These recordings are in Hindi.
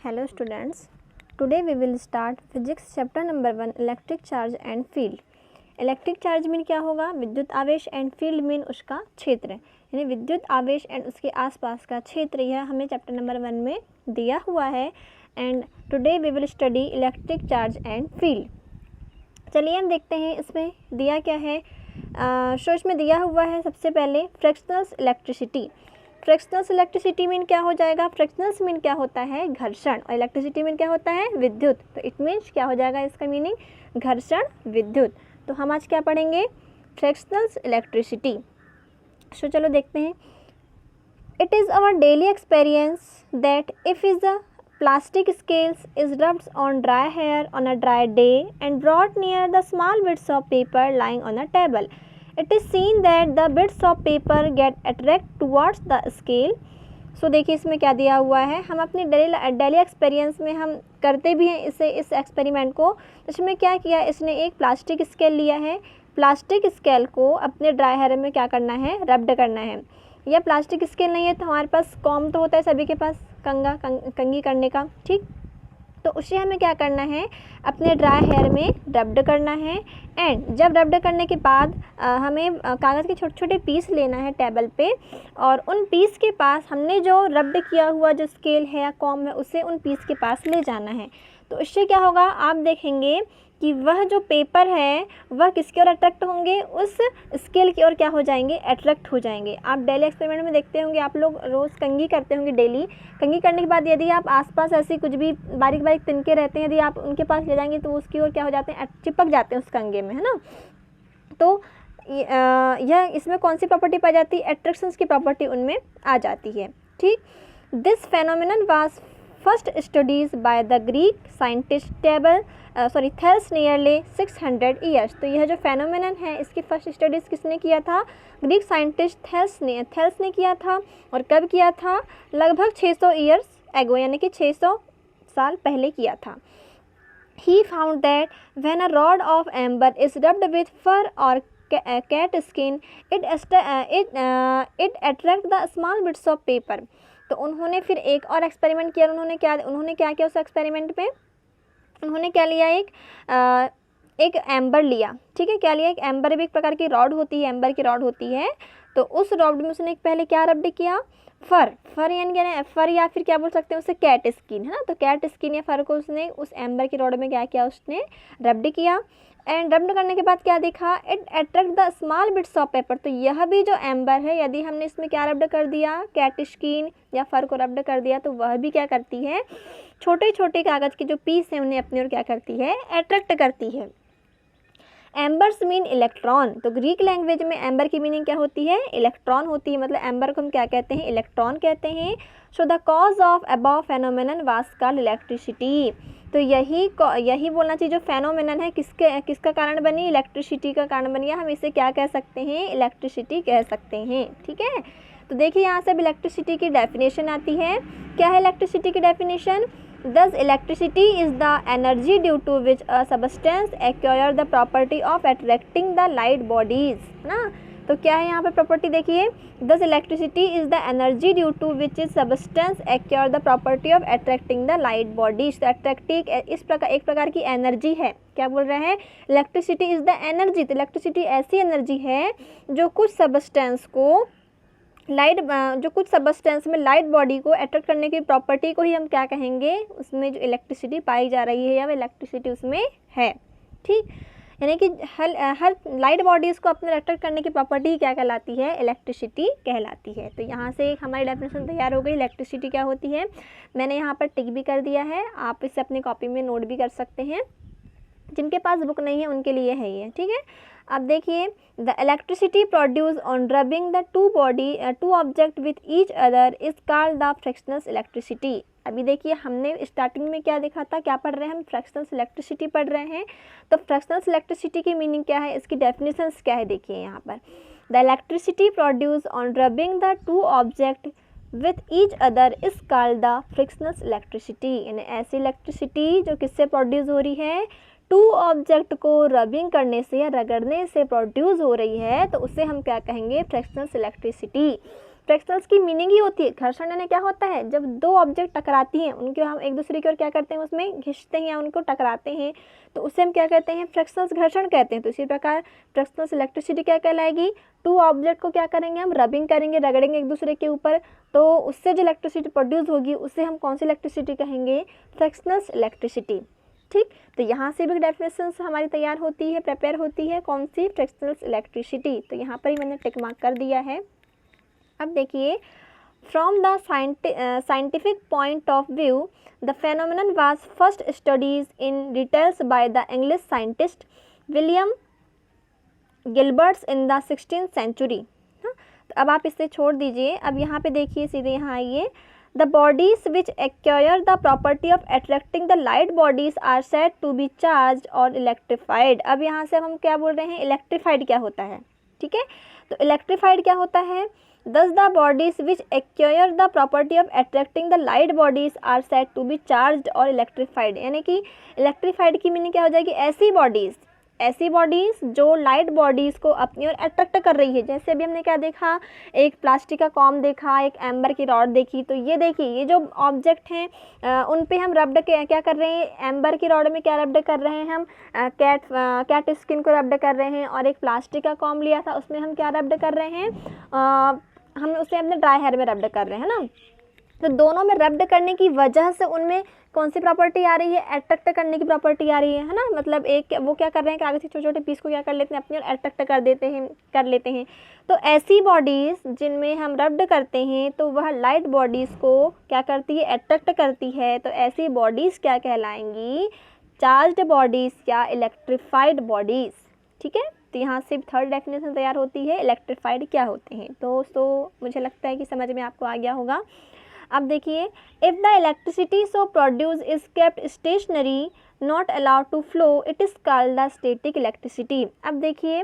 Hello students, today we will start physics chapter number 1 electric charge and field. Electric charge mean क्या होगा? विद्युत आवेश एंड फील्ड मीन उसका क्षेत्र, यानी विद्युत आवेश एंड उसके आसपास का क्षेत्र। यह हमें चैप्टर नंबर 1 में दिया हुआ है and today we will study electric charge and field. चलिए हम देखते हैं इसमें दिया क्या है। इसमें दिया हुआ है सबसे पहले fractional electricity. Fractional electricity mean क्या हो जाएगा? फ्रैक्शनल्स मीन क्या होता है? घर्षण, और इलेक्ट्रिसिटी मीन क्या होता है? विद्युत। तो इट मीन्स क्या हो जाएगा इसका मीनिंग? घर्षण विद्युत। तो हम आज क्या पढ़ेंगे? Fractional electricity. सो चलो देखते हैं। It is our daily experience that if is a plastic scales is rubbed on dry hair on a dry day and brought near the small bits of paper lying on a table, it is seen that the bits of paper get attracted towards the scale. So देखिए इसमें क्या दिया हुआ है। हम अपनी डेली एक्सपीरियंस में हम करते भी हैं इस एक्सपेरिमेंट को। इसमें क्या किया, इसने एक प्लास्टिक स्केल लिया है। प्लास्टिक स्केल को अपने ड्राई हेयर में क्या करना है? रब्ड करना है। या प्लास्टिक स्केल नहीं है तो हमारे पास कॉम तो होता है सभी के पास, कंघी करने का, ठीक। तो उसे हमें क्या करना है? अपने ड्राई हेयर में रब्ड करना है। एंड जब रब्ड करने के बाद हमें कागज़ के छोटे छोटे पीस लेना है टेबल पे, और उन पीस के पास हमने जो रब्ड किया हुआ जो स्केल है या कॉम है उसे उन पीस के पास ले जाना है। तो इससे क्या होगा, आप देखेंगे कि वह जो पेपर है वह किसकी ओर अट्रैक्ट होंगे? उस स्केल की ओर क्या हो जाएंगे? अट्रैक्ट हो जाएंगे। आप डेली एक्सपेरिमेंट में देखते होंगे, आप लोग रोज़ कंघी करते होंगे डेली। कंघी करने के बाद यदि आप आसपास ऐसी कुछ भी बारीक बारीक तिनके रहते हैं, यदि आप उनके पास ले जाएंगे तो उसकी ओर क्या हो जाते हैं? चिपक जाते हैं उस कंघे में, है ना। तो यह इसमें कौन सी प्रॉपर्टी पाई जाती है? अट्रैक्शंस की प्रॉपर्टी उनमें आ जाती है, ठीक। This phenomenon was first studies by the Greek scientist Thales nearly 600 years. तो यह जो फेनोमेनन है इसकी फर्स्ट स्टडीज़ किसने किया था? ग्रीक साइंटिस्ट थेल्स ने किया था। और कब किया था? लगभग 600 ईयर्स एगो, यानी कि 600 साल पहले किया था। He found that when a rod of amber is rubbed with fur or cat skin, it attract the small bits of paper. तो उन्होंने फिर एक और एक्सपेरिमेंट किया। उन्होंने क्या किया उस एक्सपेरिमेंट में? उन्होंने क्या लिया? एक एम्बर लिया, ठीक है। क्या लिया? एक एम्बर भी एक प्रकार की रॉड होती है, एम्बर की रॉड होती है। तो उस रॉड में उसने पहले क्या रब्ड किया? फर यानी फर, या फिर क्या बोल सकते हैं उसे? कैट स्किन, है ना। तो कैट स्किन या फर को उसने उस एम्बर की रॉड में क्या किया? उसने रब्ड किया। एंड रब्ड करने के बाद क्या देखा? It attract the small bits of paper. तो यह भी जो एम्बर है, यदि हमने इसमें क्या रब्ड कर दिया? कैट स्किन या फर को रब्ड कर दिया, तो वह भी क्या करती है? छोटे छोटे कागज़ के जो पीस हैं उन्हें अपनी ओर क्या करती है? अट्रैक्ट करती है। एम्बर्स मीन इलेक्ट्रॉन। तो ग्रीक लैंग्वेज में एम्बर की मीनिंग क्या होती है? इलेक्ट्रॉन होती है। मतलब एम्बर को हम क्या कहते हैं? इलेक्ट्रॉन कहते हैं। So the cause of above phenomenon was called electricity. तो यही बोलना चाहिए, जो फेनोमेनन है किसका कारण बनी? इलेक्ट्रिसिटी का कारण बनी। हम इसे क्या कह सकते हैं? इलेक्ट्रिसिटी कह सकते हैं, ठीक है। तो देखिए यहाँ से अब इलेक्ट्रिसिटी की डेफिनेशन आती है। क्या है इलेक्ट्रिसिटी की definition? Thus electricity is the energy due to which a substance acquire the property of attracting the light bodies, ना। तो क्या है यहाँ पे प्रॉपर्टी? देखिए, Thus electricity is the energy due to which is substance acquire the property of attracting the light bodies. तो अट्रैक्टिव एक प्रकार की एनर्जी है। क्या बोल रहे हैं? Electricity is the energy. तो इलेक्ट्रिसिटी ऐसी एनर्जी है जो कुछ सबस्टेंस में लाइट बॉडी को अट्रैक्ट करने की प्रॉपर्टी को ही हम क्या कहेंगे? उसमें जो इलेक्ट्रिसिटी पाई जा रही है या वह इलेक्ट्रिसिटी उसमें है, ठीक। यानी कि हर लाइट बॉडीज़ को अपने अट्रैक्ट करने की प्रॉपर्टी क्या कहलाती है? इलेक्ट्रिसिटी कहलाती है। तो यहाँ से एक हमारी डेफिनेशन तैयार हो गई। इलेक्ट्रिसिटी क्या होती है? मैंने यहाँ पर टिक भी कर दिया है, आप इसे अपनी कॉपी में नोट भी कर सकते हैं। जिनके पास बुक नहीं है उनके लिए है ये, ठीक है। अब देखिए, the electricity produce on rubbing the two object with each other is called the fractional electricity. अभी देखिए, हमने स्टार्टिंग में क्या देखा था? क्या पढ़ रहे हैं हम? फ्रैक्शनल इलेक्ट्रिसिटी पढ़ रहे हैं। तो फ्रैक्शनल इलेक्ट्रिसिटी की मीनिंग क्या है? इसकी डेफिनेशंस क्या है? देखिए यहाँ पर, the electricity produce on rubbing the two object with each other is called the fractional electricity. यानी ऐसी इलेक्ट्रिसिटी जो किससे प्रोड्यूस हो रही है? टू ऑब्जेक्ट को रबिंग करने से या रगड़ने से प्रोड्यूस हो रही है, तो उसे हम क्या कहेंगे? Fractional electricity. फ्रैक्शनल्स की मीनिंग ही होती है घर्षण, यानी क्या होता है जब दो ऑब्जेक्ट टकराती हैं उनके हम एक दूसरे की ओर क्या करते हैं उसमें घिसते हैं या उनको टकराते हैं, तो उससे हम क्या कहते हैं फ्रैक्शनल्स घर्षण कहते हैं। तो इसी प्रकार फ्रैक्शनल्स इलेक्ट्रिसिटी क्या कहलाएगी, टू ऑब्जेक्ट को क्या करेंगे हम रबिंग करेंगे, रगड़ेंगे एक दूसरे के ऊपर, तो उससे जो इलेक्ट्रिसिटी प्रोड्यूस होगी उससे हम कौन सी इलेक्ट्रिसिटी कहेंगे, फ्रैक्शनल्स इलेक्ट्रिसिटी। ठीक, तो यहाँ से भी डेफिनेशन हमारी तैयार होती है, प्रिपेयर होती है, कौन सी, फ्रैक्शनल्स इलेक्ट्रिसिटी। तो यहाँ पर ही मैंने टिक मार्क कर दिया है। अब देखिए, from the scientific point of view the phenomenon was first studies in details by the English scientist William Gilberts in the 16th century. तो अब आप इसे छोड़ दीजिए, अब यहाँ पे देखिए, सीधे यहाँ आइए। The bodies which acquire the property of attracting the light bodies are said to be charge और इलेक्ट्रीफाइड। अब यहाँ से हम क्या बोल रहे हैं, इलेक्ट्रीफाइड क्या होता है, ठीक है। तो इलेक्ट्रीफाइड क्या होता है, thus the bodies which acquire the property of attracting the light bodies are said to be charged और electrified। यानी कि electrified की मीनिंग क्या हो जाएगी, ऐसी बॉडीज़ जो लाइट बॉडीज़ को अपनी ओर अट्रैक्ट कर रही है। जैसे अभी हमने क्या देखा, एक प्लास्टिक का कॉम देखा, एक एम्बर की रॉड देखी, तो ये देखिए ये जो ऑब्जेक्ट हैं उन पे हम रब्ड क्या कर रहे हैं, एम्बर की रॉड में क्या रब्ड कर रहे हैं हम, कैट स्किन को रब्ड कर रहे हैं, और एक प्लास्टिक का कॉम लिया था उसमें हम क्या रब्ड कर रहे हैं, हम उसे अपने ड्राई हेयर में रब्ड कर रहे हैं ना। तो दोनों में रब्ड करने की वजह से उनमें कौन सी प्रॉपर्टी आ रही है, अट्रैक्ट करने की प्रॉपर्टी आ रही है ना। मतलब एक वो क्या कर रहे हैं, कागज के छोटे छोटे पीस को क्या कर लेते हैं, अपनी ओर अट्रैक्ट कर लेते हैं। तो ऐसी बॉडीज़ जिनमें हम रब्ड करते हैं तो वह लाइट बॉडीज़ को क्या करती है, अट्रैक्ट करती है। तो ऐसी बॉडीज़ क्या कहलाएंगी, चार्ज्ड बॉडीज़ या इलेक्ट्रीफाइड बॉडीज़। ठीक है, तो यहाँ से थर्ड डेफिनेशन तैयार होती है, इलेक्ट्रीफाइड क्या होते हैं। तो मुझे लगता है कि समझ में आपको आ गया होगा। अब देखिए, if the electricity so produce is kept stationary not allowed to flow it is called the static electricity. अब देखिए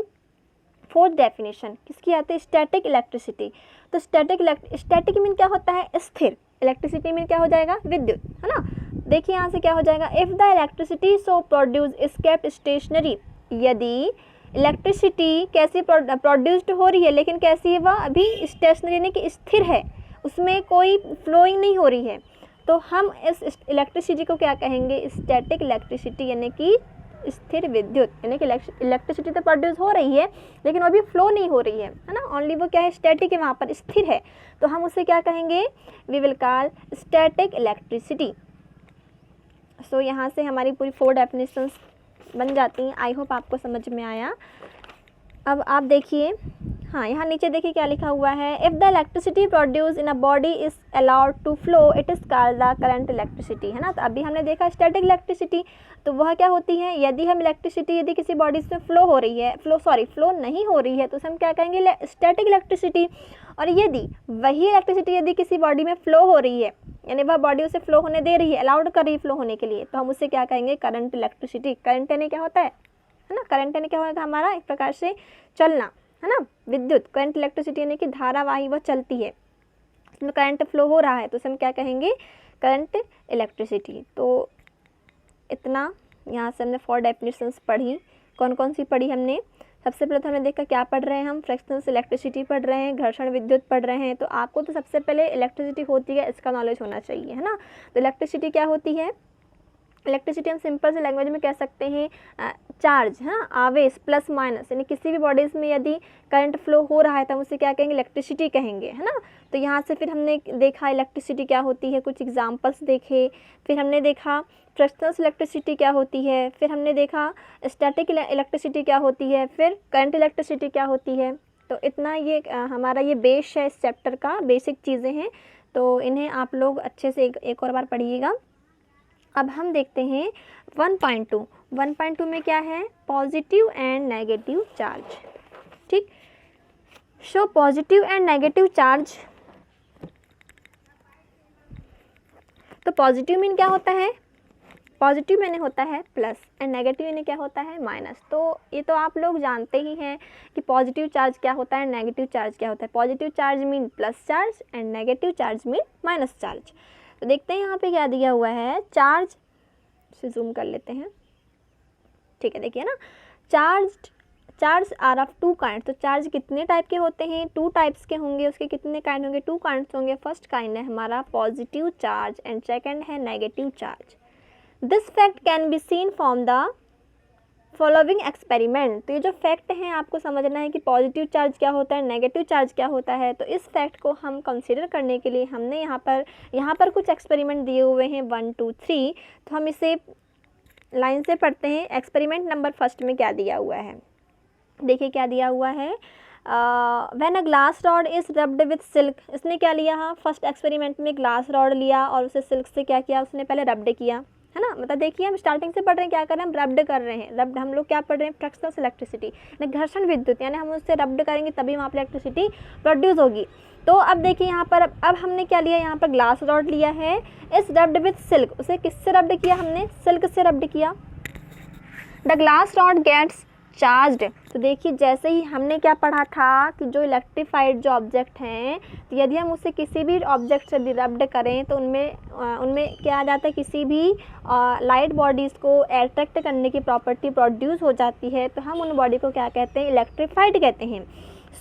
फोर्थ डेफिनेशन किसकी आती है, स्टैटिक इलेक्ट्रिसिटी। तो स्टैटिक मीन क्या होता है, स्थिर। इलेक्ट्रिसिटी मीन क्या हो जाएगा, विद्युत, है ना। देखिए यहाँ से क्या हो जाएगा, if the electricity so produce is kept stationary, यदि इलेक्ट्रिसिटी कैसी प्रोड्यूस्ड हो रही है, लेकिन कैसी है वह, अभी स्टेशनरी यानी कि स्थिर है, उसमें कोई फ्लोइंग नहीं हो रही है, तो हम इस इलेक्ट्रिसिटी को क्या कहेंगे, स्टैटिक इलेक्ट्रिसिटी, यानी कि स्थिर विद्युत। यानी कि इलेक्ट्रिसिटी तो प्रोड्यूस हो रही है लेकिन वो अभी फ्लो नहीं हो रही है ना, ओनली वो क्या है, स्टैटिक है, वहाँ पर स्थिर है, तो हम उसे क्या कहेंगे, we will call static electricity. So यहाँ से हमारी पूरी 4 डेफिनेशंस बन जाती हैं। आई होप आपको समझ में आया। अब आप देखिए, हाँ यहाँ नीचे देखिए क्या लिखा हुआ है, if the electricity produce in a body is allowed to flow it is called the current electricity, है ना। तो अभी हमने देखा स्टैटिक इलेक्ट्रिसिटी, तो वह क्या होती है, यदि हम इलेक्ट्रिसिटी यदि किसी बॉडी में फ्लो नहीं हो रही है तो हम क्या कहेंगे, स्टैटिक इलेक्ट्रिसिटी। और यदि वही इलेक्ट्रिसिटी यदि किसी बॉडी में फ्लो हो रही है, यानी वह बॉडी उसे फ्लो होने दे रही है, अलाउड कर रही है फ्लो होने के लिए, तो हम उसे क्या कहेंगे, करंट इलेक्ट्रिसिटी। करंट यानी क्या होता है ना, करंट यानी क्या होगा हमारा, एक प्रकार से चलना, है ना, विद्युत। करंट इलेक्ट्रिसिटी यानी कि धारावाही वह चलती है, उसमें करंट फ्लो हो रहा है, तो हम क्या कहेंगे, करंट इलेक्ट्रिसिटी। तो इतना यहाँ से हमने 4 डेफिनेशंस पढ़ी। कौन कौन सी पढ़ी हमने, सबसे पहले तो हमने देखा क्या पढ़ रहे हैं हम, फ्रैक्शनल्स इलेक्ट्रिसिटी पढ़ रहे हैं, घर्षण विद्युत पढ़ रहे हैं। तो आपको तो सबसे पहले इलेक्ट्रिसिटी होती है इसका नॉलेज होना चाहिए, है ना। तो इलेक्ट्रिसिटी क्या होती है, इलेक्ट्रिसिटी हम सिंपल से लैंग्वेज में कह सकते हैं चार्ज, है ना, आवेश, प्लस माइनस, यानी किसी भी बॉडीज़ में यदि करंट फ्लो हो रहा है तो हम उसे क्या कहेंगे, इलेक्ट्रिसिटी कहेंगे, है ना। तो यहाँ से फिर हमने देखा इलेक्ट्रिसिटी क्या होती है, कुछ एग्जांपल्स देखे, फिर हमने देखा फ्रैक्शनल्स इलेक्ट्रिसिटी क्या होती है, फिर हमने देखा स्टैटिक इलेक्ट्रिसिटी क्या होती है, फिर करंट इलेक्ट्रिसिटी क्या होती है। तो इतना ये हमारा ये बेस है इस चैप्टर का, बेसिक चीज़ें हैं, तो इन्हें आप लोग अच्छे से एक और बार पढ़िएगा। अब हम देखते हैं 1.2। 1.2 में क्या है, पॉजिटिव एंड नेगेटिव चार्ज। ठीक, show positive and negative charge. तो पॉजिटिव मीन क्या होता है, पॉजिटिव मैंने होता है प्लस एंड नेगेटिव यानी क्या होता है, माइनस। तो ये तो आप लोग जानते ही हैं कि पॉजिटिव चार्ज क्या होता है, नेगेटिव चार्ज क्या होता है। Positive charge mean plus charge and negative charge mean minus charge. तो देखते हैं यहाँ पे क्या दिया हुआ है, चार्ज से जूम कर लेते हैं, ठीक है। देखिए ना, charge are of two kind, तो चार्ज कितने टाइप के होते हैं, 2 टाइप्स के होंगे, उसके कितने काइंड होंगे, 2 काइंड्स होंगे। फर्स्ट काइंड है हमारा पॉजिटिव चार्ज एंड सेकंड है negative charge. This fact can be seen from the following experiment. तो ये जो फैक्ट हैं आपको समझना है कि पॉजिटिव चार्ज क्या होता है, नेगेटिव चार्ज क्या होता है। तो इस फैक्ट को हम कंसीडर करने के लिए हमने यहाँ पर कुछ एक्सपेरिमेंट दिए हुए हैं 1 2 3। तो हम इसे लाइन से पढ़ते हैं। एक्सपेरिमेंट नंबर फर्स्ट में क्या दिया हुआ है, देखिए क्या दिया हुआ है। When a glass rod is rubbed with silk, इसने क्या लिया, हाँ फर्स्ट एक्सपेरिमेंट में ग्लास रॉड लिया और उसे सिल्क से क्या किया, उसने पहले रब्ड किया, है ना। मतलब देखिए हम स्टार्टिंग से पढ़ रहे हैं, क्या कर रहे हैं, हम रब्ड कर रहे हैं। रब्ड हम लोग क्या पढ़ रहे हैं, फ्रैक्शनल इलेक्ट्रिसिटी, घर्षण विद्युत, यानी हम उससे रब्ड करेंगे तभी वहाँ पर इलेक्ट्रिसिटी प्रोड्यूस होगी। तो अब देखिए यहाँ पर अब हमने क्या लिया, यहाँ पर ग्लास रॉड लिया है, इस रब्ड विथ सिल्क, उसे किससे रब्ड किया, हमने सिल्क से रब्ड किया। The glass rod gets charged. तो देखिए जैसे ही हमने क्या पढ़ा था कि जो इलेक्ट्रीफाइड जो ऑब्जेक्ट हैं, तो यदि हम उसे किसी भी ऑब्जेक्ट से रब्ड करें तो उनमें क्या आ जाता है, किसी भी लाइट बॉडीज़ को अट्रैक्ट करने की प्रॉपर्टी प्रोड्यूस हो जाती है। तो हम उन बॉडी को क्या कहते हैं, इलेक्ट्रीफाइड कहते हैं।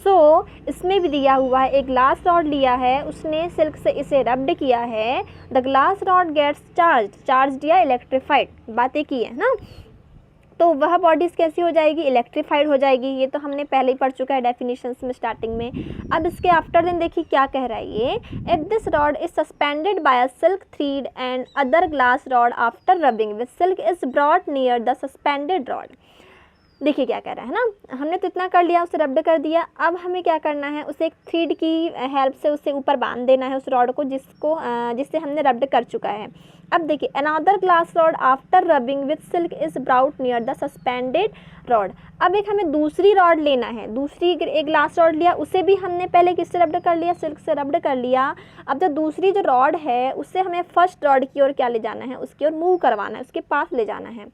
सो इसमें भी दिया हुआ है, एक ग्लास रॉड लिया है, उसने सिल्क से इसे रब्ड किया है। The glass rod gets charge या इलेक्ट्रीफाइड, बात एक ही है ना। तो वह बॉडीज़ कैसी हो जाएगी, इलेक्ट्रीफाइड हो जाएगी। ये तो हमने पहले ही पढ़ चुका है डेफिनेशंस में स्टार्टिंग में। अब इसके आफ्टर देन देखिए क्या कह रहा है ये, if this rod is suspended bye a silk thread and other glass rod after rubbing with silk is brought near the suspended rod. देखिए क्या कह रहा है ना, हमने तो इतना कर लिया, उसे रब्ड कर दिया। अब हमें क्या करना है, उसे एक थ्रेड की हेल्प से उसे ऊपर बांध देना है उस रॉड को, जिससे हमने रब्ड कर चुका है। अब देखिए another glass rod after rubbing with silk is brought near the suspended rod. अब एक हमें दूसरी रॉड लेना है, दूसरी एक ग्लास रॉड लिया, उसे भी हमने पहले किससे रब्ड कर लिया, सिल्क से रब्ड कर लिया। अब जो दूसरी जो रॉड है उससे हमें फर्स्ट रॉड की ओर क्या ले जाना है, उसकी ओर मूव करवाना है, उसके पास ले जाना है।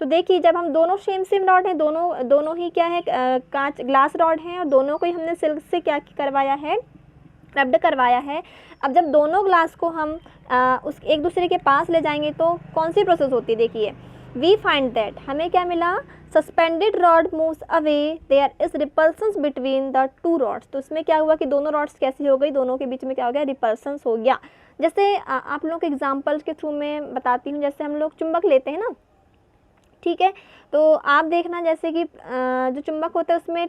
तो देखिए जब हम दोनों सेम रॉड हैं, दोनों ही क्या है, कांच ग्लास रॉड हैं, और दोनों को ही हमने सिल्क से क्या करवाया है, रब्ड करवाया है। अब जब दोनों ग्लास को हम उस एक दूसरे के पास ले जाएंगे तो कौन सी प्रोसेस होती है, देखिए वी फाइंड दैट, हमें क्या मिला, suspended rod moves away, there is repulsions between the two rods. तो इसमें क्या हुआ कि दोनों रॉड्स कैसी हो गई, दोनों के बीच में क्या हो गया, रिपल्सन्स हो गया। जैसे आप लोगों के एग्जाम्पल्स के थ्रू मैं बताती हूँ, जैसे हम लोग चुंबक लेते हैं ना, ठीक है, तो आप देखना जैसे कि जो चुंबक होता है उसमें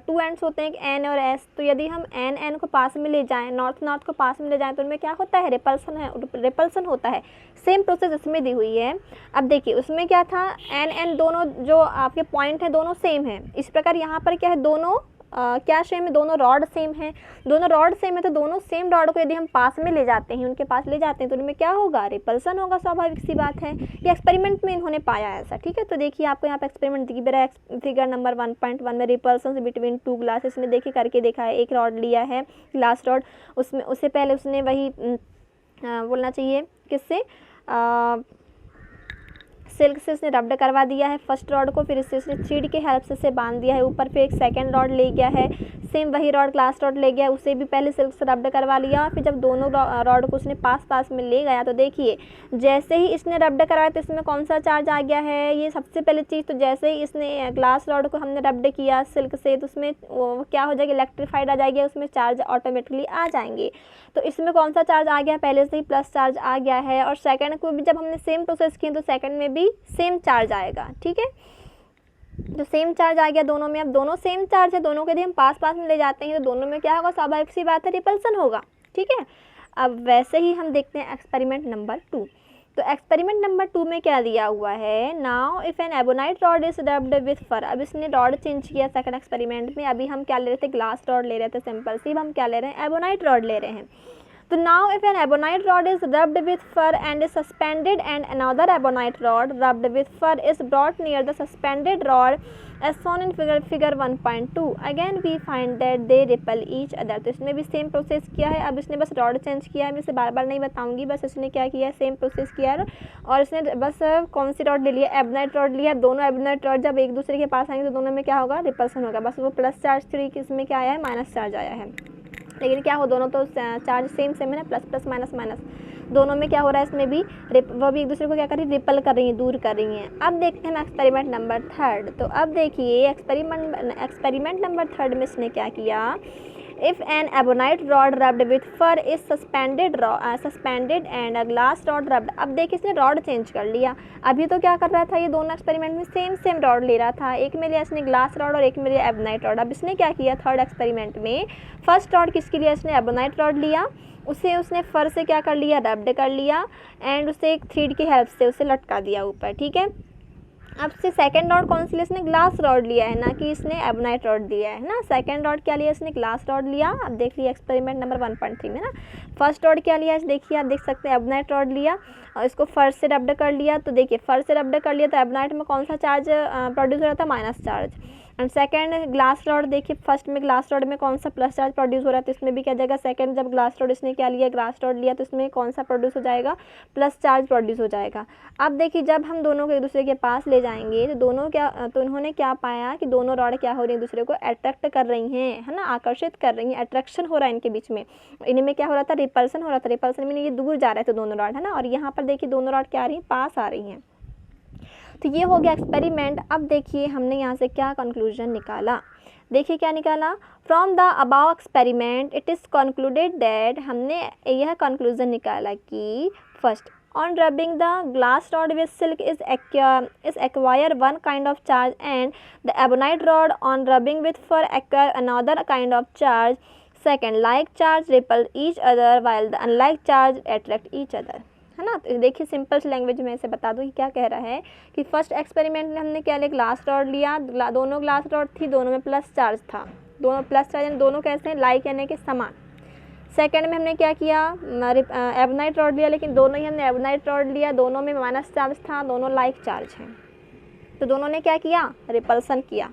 2 एंड्स होते हैं, एक एन और एस। तो यदि हम एन को पास में ले जाएं, नॉर्थ को पास में ले जाएं, तो उनमें क्या होता है, रिपल्सन होता है। सेम प्रोसेस इसमें दी हुई है। अब देखिए उसमें क्या था, एन दोनों जो आपके पॉइंट हैं दोनों सेम हैं। इस प्रकार यहाँ पर क्या है, दोनों क्या सेम है, दोनों रॉड सेम है। दोनों रॉड सेम है तो दोनों सेम रॉड को यदि हम पास में ले जाते हैं, उनके पास ले जाते हैं, तो उनमें क्या होगा, रिपल्सन होगा, स्वाभाविक सी बात है। ये एक्सपेरिमेंट में इन्होंने पाया ऐसा, ठीक है। तो देखिए आपको यहाँ पे एक्सपेरिमेंट दिख रहा है, फिगर नंबर 1.1 में रिपल्सन बिटवीन 2 ग्लासेस ने देखिए करके देखा है। एक रॉड लिया है ग्लास रॉड, उसमें उससे पहले उसने वही बोलना चाहिए किससे, सिल्क से उसने रब्ड करवा दिया है फर्स्ट रॉड को, फिर इससे उसने थ्रेड के हेल्प से बांध दिया है ऊपर, फिर एक सेकंड रॉड ले गया है, सेम वही रॉड ग्लास रॉड ले गया, उसे भी पहले सिल्क से रब्ड करवा लिया। फिर जब दोनों रॉड को उसने पास में ले गया तो देखिए जैसे ही इसने रब्ड करवाया तो इसमें कौन सा चार्ज आ गया है, ये सबसे पहले चीज़। तो जैसे ही इसने ग्लास रॉड को हमने रब्ड किया सिल्क से, तो उसमें क्या हो जाएगी, इलेक्ट्रीफाइड आ जाएगी, उसमें चार्ज ऑटोमेटिकली आ जाएंगे। तो इसमें कौन सा चार्ज आ गया, पहले से ही प्लस चार्ज आ गया है। और सेकंड को भी जब हमने सेम प्रोसेस किए तो सेकंड में भी सेम चार्ज आएगा, ठीक है। तो सेम चार्ज आ गया दोनों में। अब दोनों सेम चार्ज है, दोनों के यदि हम पास में ले जाते हैं तो दोनों में क्या होगा, स्वाभाविक सी बात है, रिपल्सन होगा, ठीक है। अब वैसे ही हम देखते हैं एक्सपेरिमेंट नंबर 2। तो एक्सपेरिमेंट नंबर 2 में क्या दिया हुआ है, now if an ebonite rod is rubbed with fur. अब इसने रॉड चेंज किया सेकंड एक्सपेरिमेंट में। अभी हम क्या ले रहे थे, ग्लास रॉड ले रहे थे सिंपल सी, हम क्या ले रहे हैं, एबोनाइट रॉड ले रहे हैं। तो now if an ebonite rod is rubbed with fur and is suspended and another ebonite rod rubbed with fur is brought near the suspended rod as shown in figure 1.2, again we find that they repel each other। तो इसने भी सेम प्रोसेस किया है। अब इसने बस रॉड चेंज किया है, मैं इसे बार बार नहीं बताऊंगी, बस इसने क्या किया है, सेम प्रोसेस किया है। और इसने बस कौन सी रॉड ले लिया, एबोनाइट रॉड लिया। दोनों एबोनाइट रॉड जब एक दूसरे के पास आएंगे तो दोनों में क्या होगा, रिपल्सन होगा। बस वो प्लस चार्ज थ्री इसमें क्या आया है, माइनस चार्ज आया है। लेकिन क्या हो, दोनों तो चार्ज सेम है ना, प्लस प्लस माइनस माइनस। दोनों में क्या हो रहा है, इसमें भी वो भी एक दूसरे को क्या कर रही है, रिपल कर रही हैं, दूर कर रही हैं। अब देखते हैं एक्सपेरिमेंट नंबर 3। तो अब देखिए एक्सपेरिमेंट नंबर 3 में इसने क्या किया, If an ebonite rod rubbed with fur is suspended and a glass rod rubbed। अब देखिए इसने रॉड चेंज कर लिया। अभी तो क्या कर रहा था, ये दोनों एक्सपेरिमेंट में सेम रॉड ले रहा था, एक में लिया इसने ग्लास रॉड और एक में लिया एबोनाइट रॉड। अब इसने क्या किया, थर्ड एक्सपेरिमेंट में फर्स्ट रॉड किसके लिए, इसने एबोनाइट रॉड लिया, उसे उसने फर से क्या कर लिया, रब्ड कर लिया एंड उसे एक थ्रेड की हेल्प से उसे लटका दिया ऊपर, ठीक है। अब से सेकंड रॉड कौन सी लिया, इसने ग्लास रॉड लिया है, ना कि इसने एबोनाइट रॉड लिया है ना। सेकंड रॉड क्या लिया, इसने ग्लास रॉड लिया। अब देख लिया एक्सपेरिमेंट नंबर 1.3 में ना, फर्स्ट रॉड क्या लिया, देखिए आप देख सकते हैं एबोनाइट रॉड लिया और इसको फर से रब्ड कर लिया। तो देखिए फर से रब्ड कर लिया तो एबोनाइट में कौन सा चार्ज प्रोड्यूस हो रहा था, minus charge. And second glass rod, देखिए फर्स्ट में ग्लास रॉड में कौन सा प्लस चार्ज प्रोड्यूस हो रहा है, तो इसमें भी क्या जाएगा, सेकंड जब ग्लास रॉड इसने क्या लिया, ग्लास रॉड लिया, तो इसमें कौन सा प्रोड्यूस हो जाएगा, प्लस चार्ज प्रोड्यूस हो जाएगा। अब देखिए जब हम दोनों को एक दूसरे के पास ले जाएंगे तो उन्होंने क्या पाया कि दोनों रॉड क्या हो रही है, एक दूसरे को अट्रैक्ट कर रही हैं, है ना, आकर्षित कर रही हैं, अट्रैक्शन हो रहा है इनके बीच में। इनमें क्या हो रहा था, रिपल्सन हो रहा था। रिपल्सन में ये दूर जा रहे थे दोनों रॉड, है ना, और यहाँ पर देखिए दोनों रॉड क्या आ रही हैं, पास आ रही हैं। तो ये हो गया एक्सपेरिमेंट। अब देखिए हमने यहाँ से क्या कंक्लूजन निकाला, देखिए क्या निकाला, from the above experiment it is concluded that, हमने यह कंक्लूजन निकाला कि first on rubbing the glass rod with silk is acquire one kind of charge and the ebonite rod on rubbing with fur acquire another kind of charge. Second, like charge repel each other while the unlike charge attract each other, है ना। तो देखिए सिंपल लैंग्वेज में से बता दूँ कि क्या कह रहा है कि फर्स्ट एक्सपेरिमेंट में हमने क्या लिया, ग्लास रॉड लिया, दोनों ग्लास रॉड थी, दोनों में प्लस चार्ज था, दोनों प्लस चार्ज यानी दोनों कैसे हैं, लाइक यानी कि समान। सेकंड में हमने क्या किया, एबोनाइट रॉड लिया, लेकिन दोनों ही हमने एबोनाइट रॉड लिया, दोनों में माइनस चार्ज था, दोनों लाइक चार्ज हैं, तो दोनों ने क्या किया, रिपल्सन किया।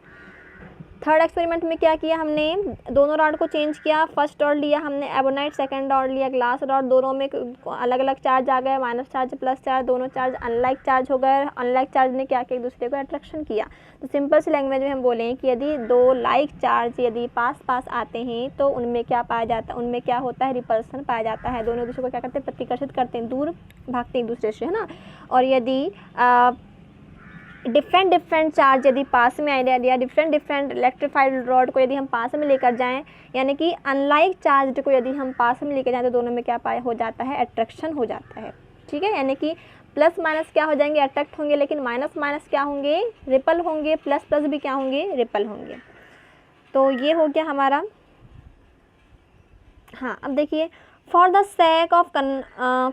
थर्ड एक्सपेरिमेंट में क्या किया, हमने दोनों रॉड को चेंज किया, फर्स्ट रॉड लिया हमने एबोनाइट, सेकंड रॉड लिया ग्लास रॉड, दोनों में अलग अलग चार्ज आ गए, माइनस चार्ज प्लस चार्ज, दोनों चार्ज अनलाइक चार्ज हो गए। अनलाइक चार्ज ने क्या किया, एक दूसरे को अट्रैक्शन किया। तो सिंपल सी लैंग्वेज में हम बोलें कि यदि दो लाइक चार्ज यदि पास पास आते हैं तो उनमें क्या पाया जाता है, उनमें क्या होता है, रिपल्सन पाया जाता है, दोनों एक दूसरे को क्या करते हैं, प्रतिकर्षित करते हैं, दूर भागते हैं एक दूसरे से, है ना। और यदि डिफरेंट चार्ज यदि पास में आए या डिफरेंट इलेक्ट्रिफाइड रॉड को यदि हम पास में लेकर जाएं, यानी कि अनलाइक चार्ज को यदि हम पास में लेकर जाएं, तो दोनों में क्या पाया हो जाता है, अट्रैक्शन हो जाता है, ठीक है। यानी कि प्लस माइनस क्या हो जाएंगे, अट्रैक्ट होंगे, लेकिन माइनस माइनस क्या होंगे, रिपल होंगे, प्लस प्लस भी क्या होंगे, रिपल होंगे। तो ये हो गया हमारा। हाँ अब देखिए, For the sake of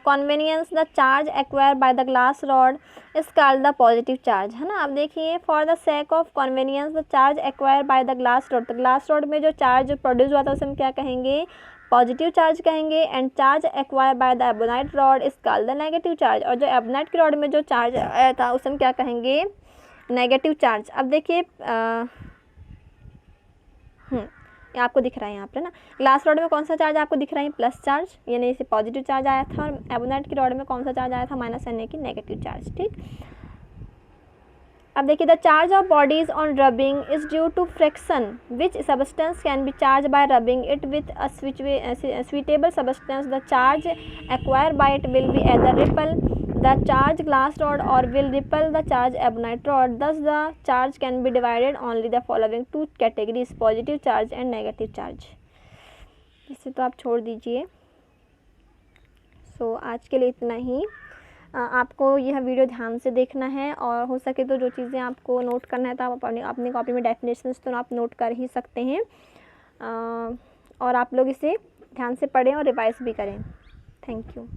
convenience, the charge acquired by the glass rod is called the positive charge, है ना। अब देखिए, for the sake of convenience, the charge acquired by the glass rod, तो glass rod में जो चार्ज प्रोड्यूस हुआ था उसे हम क्या कहेंगे, पॉजिटिव चार्ज कहेंगे। And charge acquired by the ebonite rod is called the negative charge, और जो एबोनाइट की रॉड में जो चार्ज आया था उसे हम क्या कहेंगे, नेगेटिव चार्ज। अब देखिए आपको दिख रहा है यहाँ पर ना, ग्लास रॉड में कौन सा चार्ज आपको दिख रहा है, प्लस चार्ज यानी इसे पॉजिटिव चार्ज आया था, और एबोनाइट की रॉड में कौन सा चार्ज आया था, माइनस यानी कि नेगेटिव चार्ज, ठीक। अब देखिए, the charge of bodies on rubbing is due to friction which substance can be charge by rubbing it with a suitable substance, the charge acquired by it will be either repel the charge glass rod or will repel the charge ebonite rod. Thus the charge can be divided only the following two categories, positive charge and negative charge. इसे तो आप छोड़ दीजिए। सो आज के लिए इतना ही। आपको यह वीडियो ध्यान से देखना है, और हो सके तो जो चीज़ें आपको नोट करना है तो आप अपनी कॉपी में डेफिनेशंस तो आप नोट कर ही सकते हैं, और आप लोग इसे ध्यान से पढ़ें और रिवाइज भी करें। Thank you.